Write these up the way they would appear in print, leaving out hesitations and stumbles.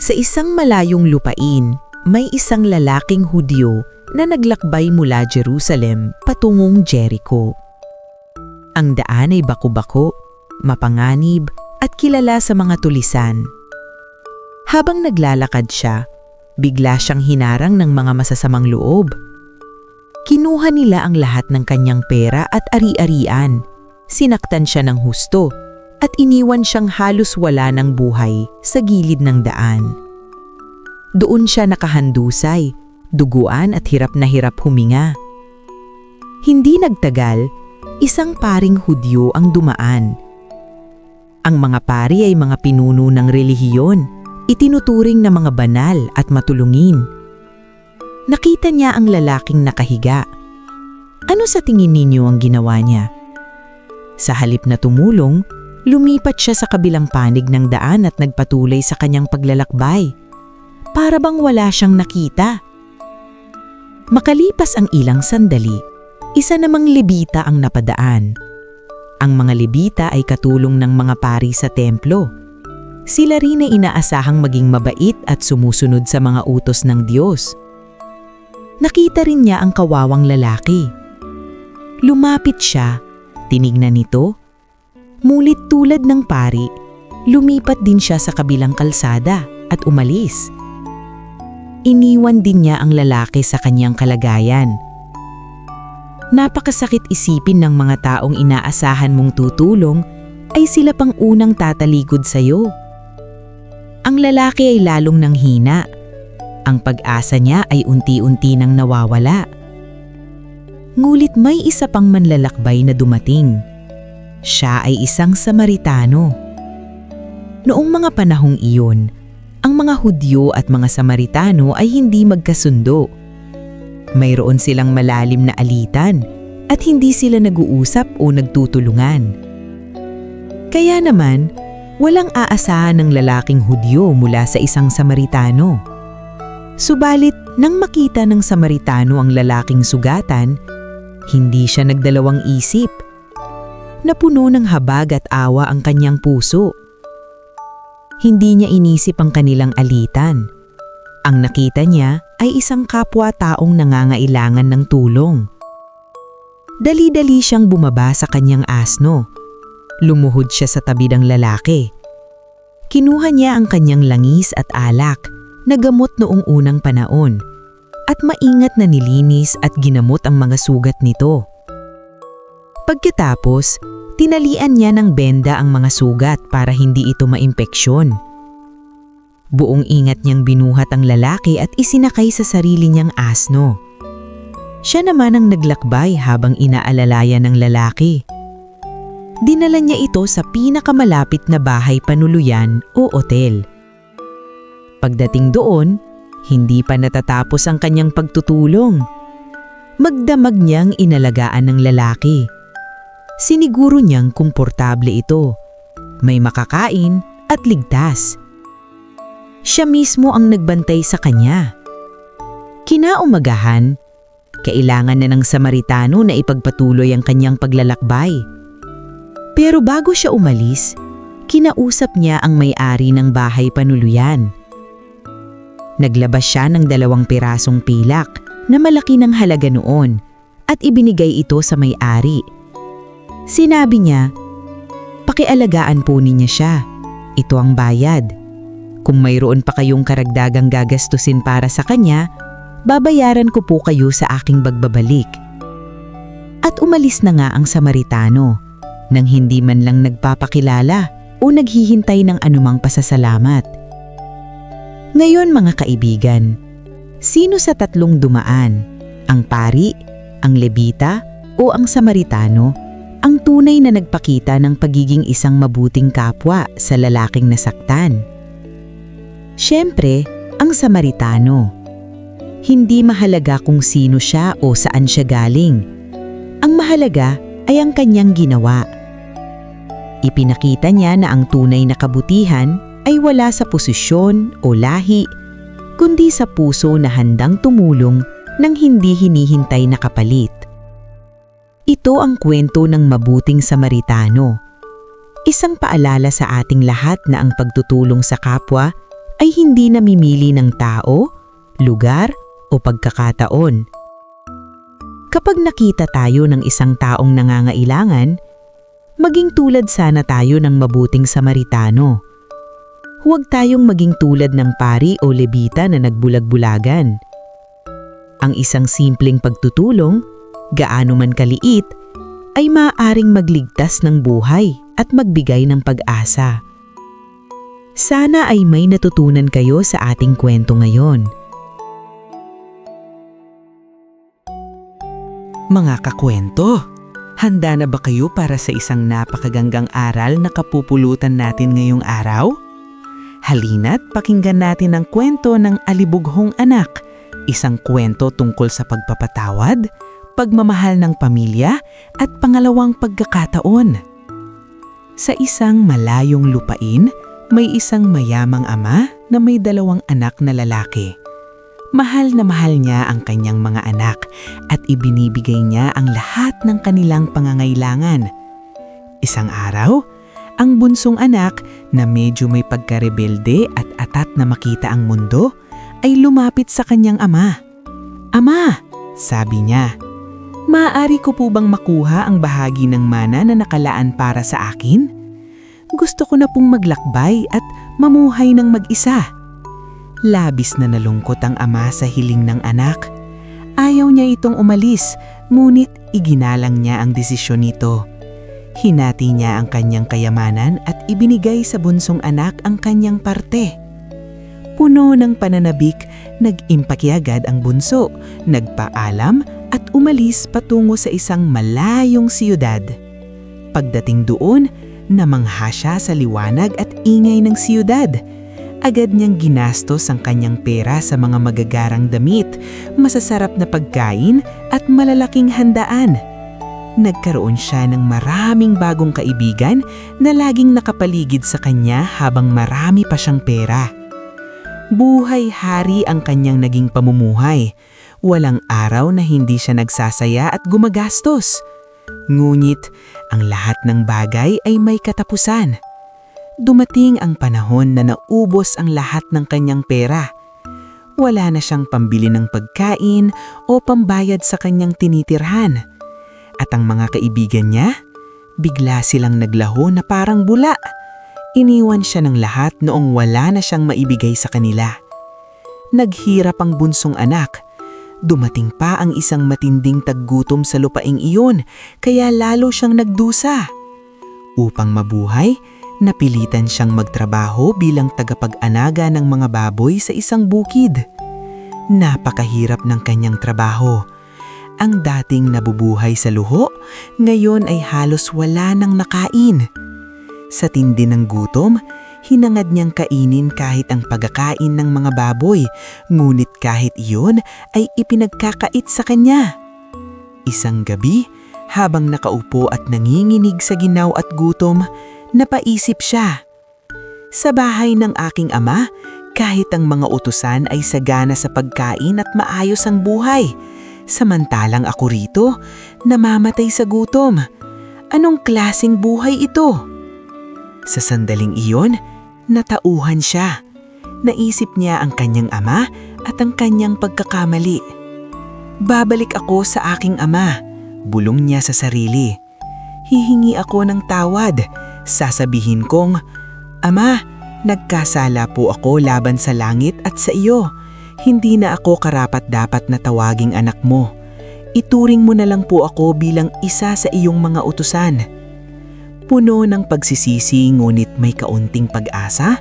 Sa isang malayong lupain, may isang lalaking Hudyo na naglakbay mula Jerusalem patungong Jericho. Ang daan ay baku-bako, mapanganib at kilala sa mga tulisan. Habang naglalakad siya, bigla siyang hinarang ng mga masasamang loob. Kinuha nila ang lahat ng kanyang pera at ari-arian, sinaktan siya ng husto at iniwan siyang halos wala ng buhay sa gilid ng daan. Doon siya nakahandusay, duguan at hirap na hirap huminga. Hindi nagtagal, isang paring Hudyo ang dumaan. Ang mga pari ay mga pinuno ng relihiyon, itinuturing na mga banal at matulungin. Nakita niya ang lalaking nakahiga. Ano sa tingin ninyo ang ginawa niya? Sa halip na tumulong, lumipat siya sa kabilang panig ng daan at nagpatuloy sa kanyang paglalakbay. Para bang wala siyang nakita. Makalipas ang ilang sandali, isa namang Lebita ang napadaan. Ang mga Lebita ay katulong ng mga pari sa templo. Sila rin ay inaasahang maging mabait at sumusunod sa mga utos ng Diyos. Nakita rin niya ang kawawang lalaki. Lumapit siya, tinignan nito. Mulit tulad ng pari, lumipat din siya sa kabilang kalsada at umalis. Iniwan din niya ang lalaki sa kanyang kalagayan. Napakasakit isipin ng mga taong inaasahan mong tutulong ay sila pang unang tatalikod sa iyo. Ang lalaki ay lalong nanghina. Ang pag-asa niya ay unti-unti nang nawawala. Ngulit may isa pang manlalakbay na dumating. Siya ay isang Samaritano. Noong mga panahong iyon, ang mga Hudyo at mga Samaritano ay hindi magkasundo. Mayroon silang malalim na alitan at hindi sila nag-uusap o nagtutulungan. Kaya naman, walang aasahan ng lalaking Hudyo mula sa isang Samaritano. Subalit, nang makita ng Samaritano ang lalaking sugatan, hindi siya nagdalawang isip. Napuno ng habag at awa ang kanyang puso. Hindi niya inisip ang kanilang alitan. Ang nakita niya ay isang kapwa-taong nangangailangan ng tulong. Dali-dali siyang bumaba sa kanyang asno. Lumuhod siya sa tabi ng lalaki. Kinuha niya ang kanyang langis at alak na gamot noong unang panahon at maingat na nilinis at ginamot ang mga sugat nito. Pagkatapos, tinalian niya ng benda ang mga sugat para hindi ito maimpeksyon. Buong ingat niyang binuhat ang lalaki at isinakay sa sarili niyang asno. Siya naman ang naglakbay habang inaalalayan ng lalaki. Dinala niya ito sa pinakamalapit na bahay panuluyan o otel. Pagdating doon, hindi pa natatapos ang kanyang pagtutulong. Magdamag niyang inalagaan ng lalaki. Siniguro niyang komportable ito, may makakain at ligtas. Siya mismo ang nagbantay sa kanya. Kinaumagahan, kailangan na ng Samaritano na ipagpatuloy ang kanyang paglalakbay. Pero bago siya umalis, kinausap niya ang may-ari ng bahay panuluyan. Naglabas siya ng 2 pirasong pilak na malaki ng halaga noon at ibinigay ito sa may-ari. Sinabi niya, "Pakialagaan po niya siya. Ito ang bayad. Kung mayroon pa kayong karagdagang gagastusin para sa kanya, babayaran ko po kayo sa aking pagbabalik." At umalis na nga ang Samaritano nang hindi man lang nagpapakilala o naghihintay ng anumang pasasalamat. Ngayon mga kaibigan, sino sa tatlong dumaan, ang pari, ang Lebita o ang Samaritano, ang tunay na nagpakita ng pagiging isang mabuting kapwa sa lalaking nasaktan? Siyempre, ang Samaritano. Hindi mahalaga kung sino siya o saan siya galing. Ang mahalaga ay ang kanyang ginawa. Ipinakita niya na ang tunay na kabutihan ay wala sa posisyon o lahi, kundi sa puso na handang tumulong nang hindi hinihintay na kapalit. Ito ang kwento ng mabuting Samaritano. Isang paalala sa ating lahat na ang pagtutulong sa kapwa ay hindi namimili ng tao, lugar o pagkakataon. Kapag nakita tayo ng isang taong nangangailangan, maging tulad sana tayo ng mabuting Samaritano. Huwag tayong maging tulad ng pari o lebita na nagbulag-bulagan. Ang isang simpleng pagtutulong, gaano man kaliit, ay maaaring magligtas ng buhay at magbigay ng pag-asa. Sana ay may natutunan kayo sa ating kwento ngayon. Mga kakwento, handa na ba kayo para sa isang napakagandang aral na kapupulutan natin ngayong araw? Halina't pakinggan natin ang kwento ng Alibughong Anak, isang kwento tungkol sa pagpapatawad, pagmamahal ng pamilya at pangalawang pagkakataon. Sa isang malayong lupain, may isang mayamang ama na may 2 anak na lalaki. Mahal na mahal niya ang kanyang mga anak at ibinibigay niya ang lahat ng kanilang pangangailangan. Isang araw, ang bunsong anak na medyo may pagkarebelde at atat na makita ang mundo ay lumapit sa kanyang ama. "Ama," sabi niya, "maaari ko po bang makuha ang bahagi ng mana na nakalaan para sa akin? Gusto ko na pong maglakbay at mamuhay ng mag-isa." Labis na nalungkot ang ama sa hiling ng anak. Ayaw niya itong umalis, ngunit iginalang niya ang desisyon nito. Hinati niya ang kanyang kayamanan at ibinigay sa bunsong anak ang kanyang parte. Puno ng pananabik, nag-impake agad ang bunso, nagpaalam at umalis patungo sa isang malayong siyudad. Pagdating doon, namangha siya sa liwanag at ingay ng siyudad. Agad niyang ginastos ang kanyang pera sa mga magagarang damit, masasarap na pagkain at malalaking handaan. Nagkaroon siya ng maraming bagong kaibigan na laging nakapaligid sa kanya habang marami pa siyang pera. Buhay-hari ang kanyang naging pamumuhay. Walang araw na hindi siya nagsasaya at gumagastos. Ngunit ang lahat ng bagay ay may katapusan. Dumating ang panahon na naubos ang lahat ng kanyang pera. Wala na siyang pambili ng pagkain o pambayad sa kanyang tinitirhan. At ang mga kaibigan niya, bigla silang naglaho na parang bula. Iniwan siya ng lahat noong wala na siyang maibigay sa kanila. Naghirap ang bunsong anak. Dumating pa ang isang matinding taggutom sa lupaing iyon, kaya lalo siyang nagdusa. Upang mabuhay, napilitan siyang magtrabaho bilang tagapag-anaga ng mga baboy sa isang bukid. Napakahirap ng kanyang trabaho. Ang dating nabubuhay sa luho, ngayon ay halos wala nang nakain. Sa tindi ng gutom, hinangad niyang kainin kahit ang pagkakain ng mga baboy, ngunit kahit iyon ay ipinagkakait sa kanya. Isang gabi, habang nakaupo at nanginginig sa ginaw at gutom, napaisip siya. Sa bahay ng aking ama, kahit ang mga utusan ay sagana sa pagkain at maayos ang buhay. Samantalang ako rito, namamatay sa gutom. Anong klaseng buhay ito? Sa sandaling iyon, natauhan siya. Naisip niya ang kanyang ama at ang kanyang pagkakamali. "Babalik ako sa aking ama," bulong niya sa sarili. "Hihingi ako ng tawad. Sasabihin kong, 'Ama, nagkasala po ako laban sa langit at sa iyo. Hindi na ako karapat-dapat na tawaging anak mo. Ituring mo na lang po ako bilang isa sa iyong mga utusan.'" Puno ng pagsisisi ngunit may kaunting pag-asa,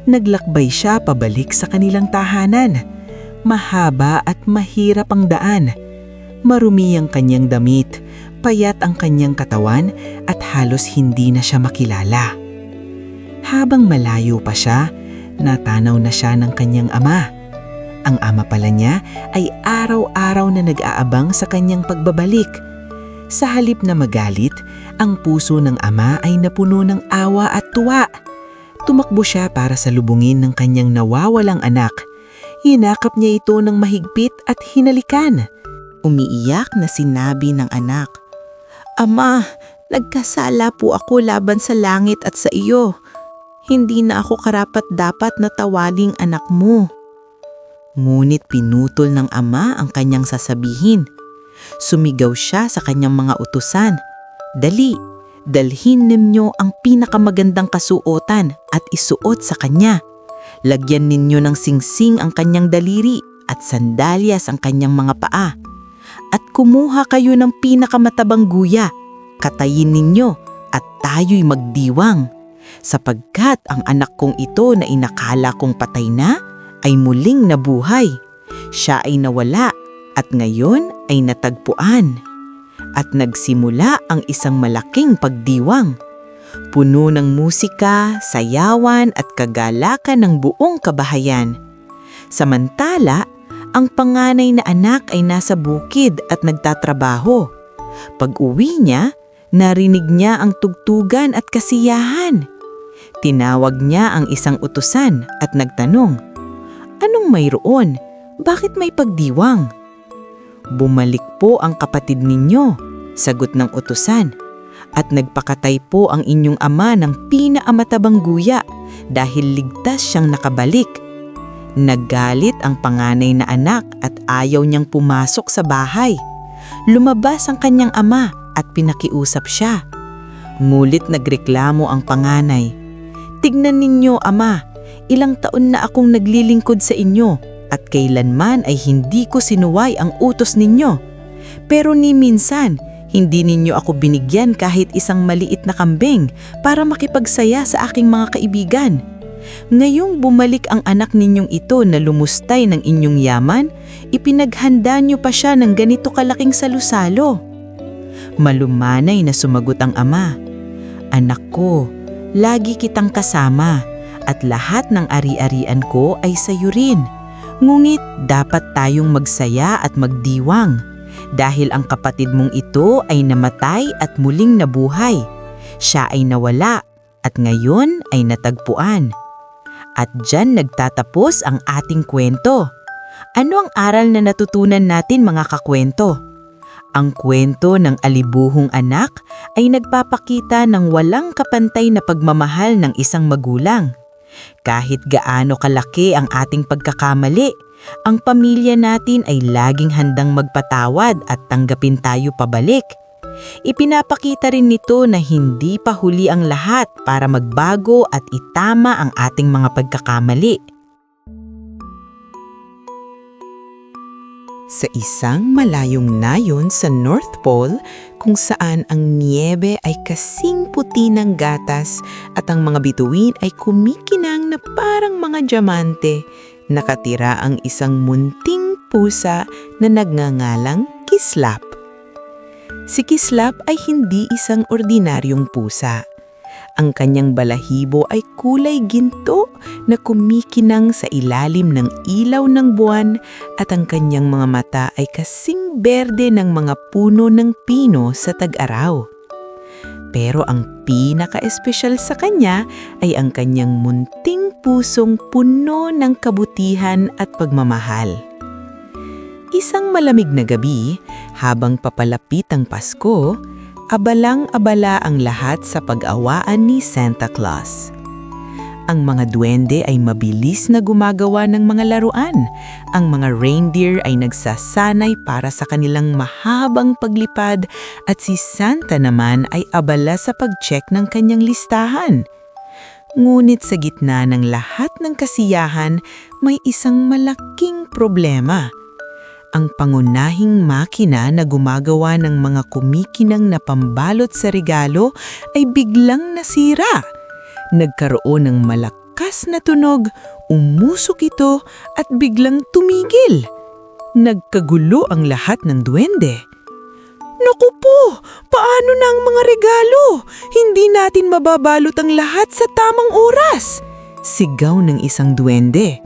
naglakbay siya pabalik sa kanilang tahanan. Mahaba at mahirap ang daan. Marumi ang kanyang damit, payat ang kanyang katawan at halos hindi na siya makilala. Habang malayo pa siya, natanaw na siya ng kanyang ama. Ang ama pala niya ay araw-araw na nag-aabang sa kanyang pagbabalik. Sa halip na magalit, ang puso ng ama ay napuno ng awa at tuwa. Tumakbo siya para salubungin ng kanyang nawawalang anak. Hinakap niya ito ng mahigpit at hinalikan. Umiiyak na sinabi ng anak, "Ama, nagkasala po ako laban sa langit at sa iyo. Hindi na ako karapat-dapat na tawaling anak mo. Ngunit pinutol ng ama ang kanyang sasabihin. Sumigaw siya sa kanyang mga utusan. Dali, dalhin ninyo ang pinakamagandang kasuotan at isuot sa kanya. Lagyan ninyo ng singsing ang kanyang daliri at sandalyas ang kanyang mga paa. At kumuha kayo ng pinakamatabang guya. Katayin ninyo at tayo'y magdiwang. Sapagkat ang anak kong ito na inakala kong patay na ay muling nabuhay. Siya ay nawala at ngayon ay natagpuan. At nagsimula ang isang malaking pagdiwang. Puno ng musika, sayawan at kagalakan ng buong kabahayan. Samantala, ang panganay na anak ay nasa bukid at nagtatrabaho. Pag-uwi niya, narinig niya ang tugtugan at kasiyahan. Tinawag niya ang isang utusan at nagtanong, "Anong mayroon? Bakit may pagdiwang?" "Bumalik po ang kapatid ninyo," sagot ng utusan, "at nagpakatay po ang inyong ama ng pinakamatabang guya dahil ligtas siyang nakabalik." Naggalit ang panganay na anak at ayaw niyang pumasok sa bahay. Lumabas ang kanyang ama at pinakiusap siya. Ngulit nagreklamo ang panganay, "Tignan ninyo, ama, ilang taon na akong naglilingkod sa inyo at kailanman ay hindi ko sinuway ang utos ninyo. Pero ni minsan, hindi ninyo ako binigyan kahit isang maliit na kambing para makipagsaya sa aking mga kaibigan. Ngayong bumalik ang anak ninyong ito na lumustay ng inyong yaman, ipinaghanda nyo pa siya ng ganito kalaking salusalo." Malumanay na sumagot ang ama, "Anak ko, lagi kitang kasama at lahat ng ari-arian ko ay sayo rin. Ngunit dapat tayong magsaya at magdiwang dahil ang kapatid mong ito ay namatay at muling nabuhay. Siya ay nawala at ngayon ay natagpuan." At diyan nagtatapos ang ating kwento. Ano ang aral na natutunan natin, mga kakwento? Ang kwento ng alibuhong anak ay nagpapakita ng walang kapantay na pagmamahal ng isang magulang. Kahit gaano kalaki ang ating pagkakamali, ang pamilya natin ay laging handang magpatawad at tanggapin tayo pabalik. Ipinapakita rin nito na hindi pa huli ang lahat para magbago at itama ang ating mga pagkakamali. Sa isang malayong nayon sa North Pole, kung saan ang niyebe ay kasing puti ng gatas at ang mga bituin ay kumikinang na parang mga diamante, nakatira ang isang munting pusa na nagngangalang Kislap. Si Kislap ay hindi isang ordinaryong pusa. Ang kanyang balahibo ay kulay ginto na kumikinang sa ilalim ng ilaw ng buwan at ang kanyang mga mata ay kasing berde ng mga puno ng pino sa tag-araw. Pero ang pinaka-espesyal sa kanya ay ang kanyang munting pusong puno ng kabutihan at pagmamahal. Isang malamig na gabi, habang papalapit ang Pasko, abalang-abala ang lahat sa pag-awaan ni Santa Claus. Ang mga duwende ay mabilis na gumagawa ng mga laruan. Ang mga reindeer ay nagsasanay para sa kanilang mahabang paglipad at si Santa naman ay abala sa pag-check ng kanyang listahan. Ngunit sa gitna ng lahat ng kasiyahan, may isang malaking problema. Ang pangunahing makina na gumagawa ng mga kumikinang na pambalot sa regalo ay biglang nasira. Nagkaroon ng malakas na tunog, umusok ito at biglang tumigil. Nagkagulo ang lahat ng duwende. "Naku po! Paano na ang mga regalo? Hindi natin mababalot ang lahat sa tamang oras!" Sigaw ng isang duwende.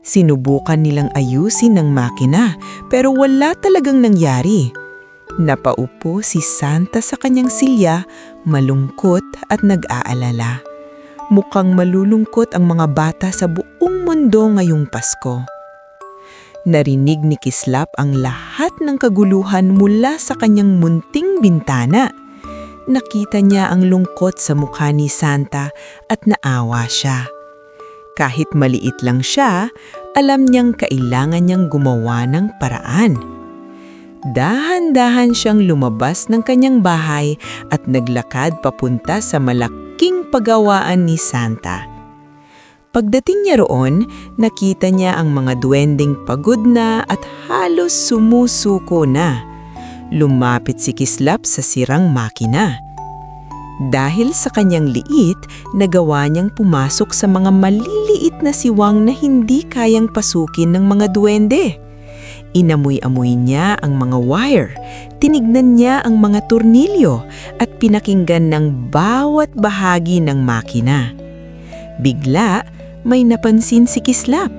Sinubukan nilang ayusin ng makina pero wala talagang nangyari. Napaupo si Santa sa kanyang silya, malungkot at nag-aalala. Mukhang malulungkot ang mga bata sa buong mundo ngayong Pasko. Narinig ni Kislap ang lahat ng kaguluhan mula sa kanyang munting bintana. Nakita niya ang lungkot sa mukha ni Santa at naawa siya. Kahit maliit lang siya, alam niyang kailangan niyang gumawa ng paraan. Dahan-dahan siyang lumabas ng kanyang bahay at naglakad papunta sa malaking pagawaan ni Santa. Pagdating niya roon, nakita niya ang mga duwending pagod na at halos sumusuko na. Lumapit si Kislap sa sirang makina. Dahil sa kanyang liit, nagawa niyang pumasok sa mga maliliit na siwang na hindi kayang pasukin ng mga duwende. Inamoy-amoy niya ang mga wire, tinignan niya ang mga tornilyo at pinakinggan ng bawat bahagi ng makina. Bigla, may napansin si Kislap.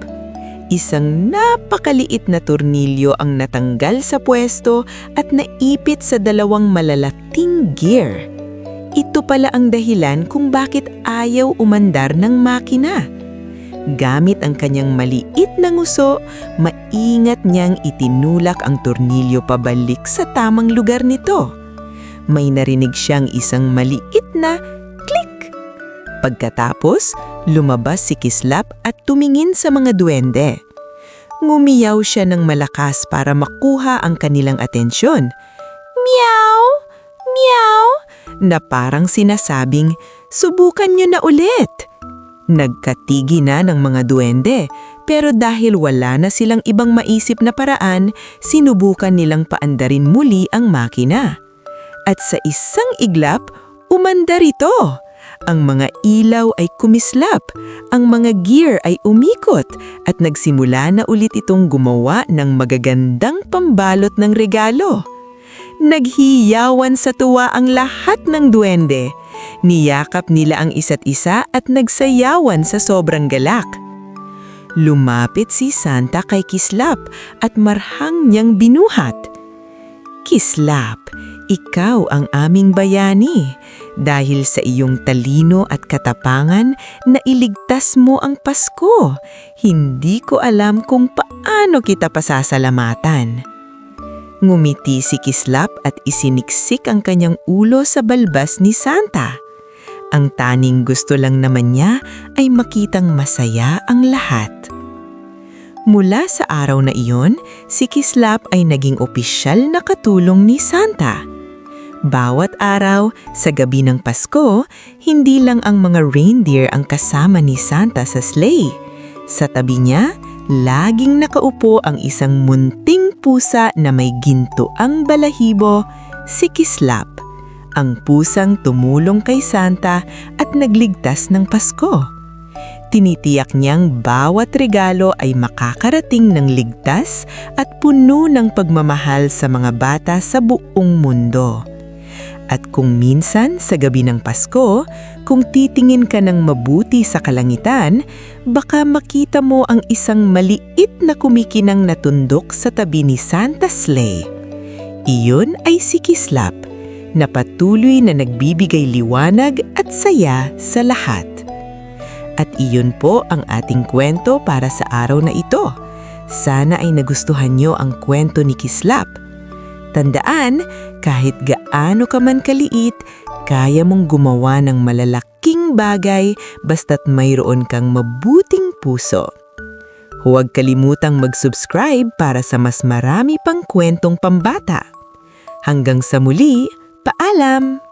Isang napakaliit na tornilyo ang natanggal sa pwesto at naipit sa dalawang malalaking gear. Ito pala ang dahilan kung bakit ayaw umandar ng makina. Gamit ang kanyang maliit na nguso, maingat niyang itinulak ang tornilyo pabalik sa tamang lugar nito. May narinig siyang isang maliit na click. Pagkatapos, lumabas si Kislap at tumingin sa mga duwende. Ngumiyaw siya ng malakas para makuha ang kanilang atensyon. Meow! Meow! Na parang sinasabing, subukan niyo na ulit. Nagkatigi na ng mga duwende, pero dahil wala na silang ibang maisip na paraan, sinubukan nilang paandarin muli ang makina. At sa isang iglap, umandar ito. Ang mga ilaw ay kumislap, ang mga gear ay umikot at nagsimula na ulit itong gumawa ng magagandang pambalot ng regalo. Naghiyawan sa tuwa ang lahat ng duwende. Niyakap nila ang isa't isa at nagsayawan sa sobrang galak. Lumapit si Santa kay Kislap at marhang niyang binuhat. Kislap, ikaw ang aming bayani. Dahil sa iyong talino at katapangan, nailigtas mo ang Pasko. Hindi ko alam kung paano kita pasasalamatan. Ngumiti si Kislap at isiniksik ang kanyang ulo sa balbas ni Santa. Ang taning gusto lang naman niya ay makitang masaya ang lahat. Mula sa araw na iyon, si Kislap ay naging opisyal na katulong ni Santa. Bawat araw, sa gabi ng Pasko, hindi lang ang mga reindeer ang kasama ni Santa sa sleigh. Sa tabi niya, laging nakaupo ang isang munting pusa na may gintoang balahibo, si Kislap, ang pusang tumulong kay Santa at nagligtas ng Pasko. Tinitiyak niyang bawat regalo ay makakarating ng ligtas at puno ng pagmamahal sa mga bata sa buong mundo. At kung minsan sa gabi ng Pasko, kung titingin ka ng mabuti sa kalangitan, baka makita mo ang isang maliit na kumikinang na tundok sa tabi ni Santa's sleigh. Iyon ay si Kislap, na patuloy na nagbibigay liwanag at saya sa lahat. At iyon po ang ating kwento para sa araw na ito. Sana ay nagustuhan niyo ang kwento ni Kislap. Tandaan, kahit gaano ka man kaliit, kaya mong gumawa ng malalaking bagay basta't mayroon kang mabuting puso. Huwag kalimutang mag-subscribe para sa mas marami pang kwentong pambata. Hanggang sa muli, paalam!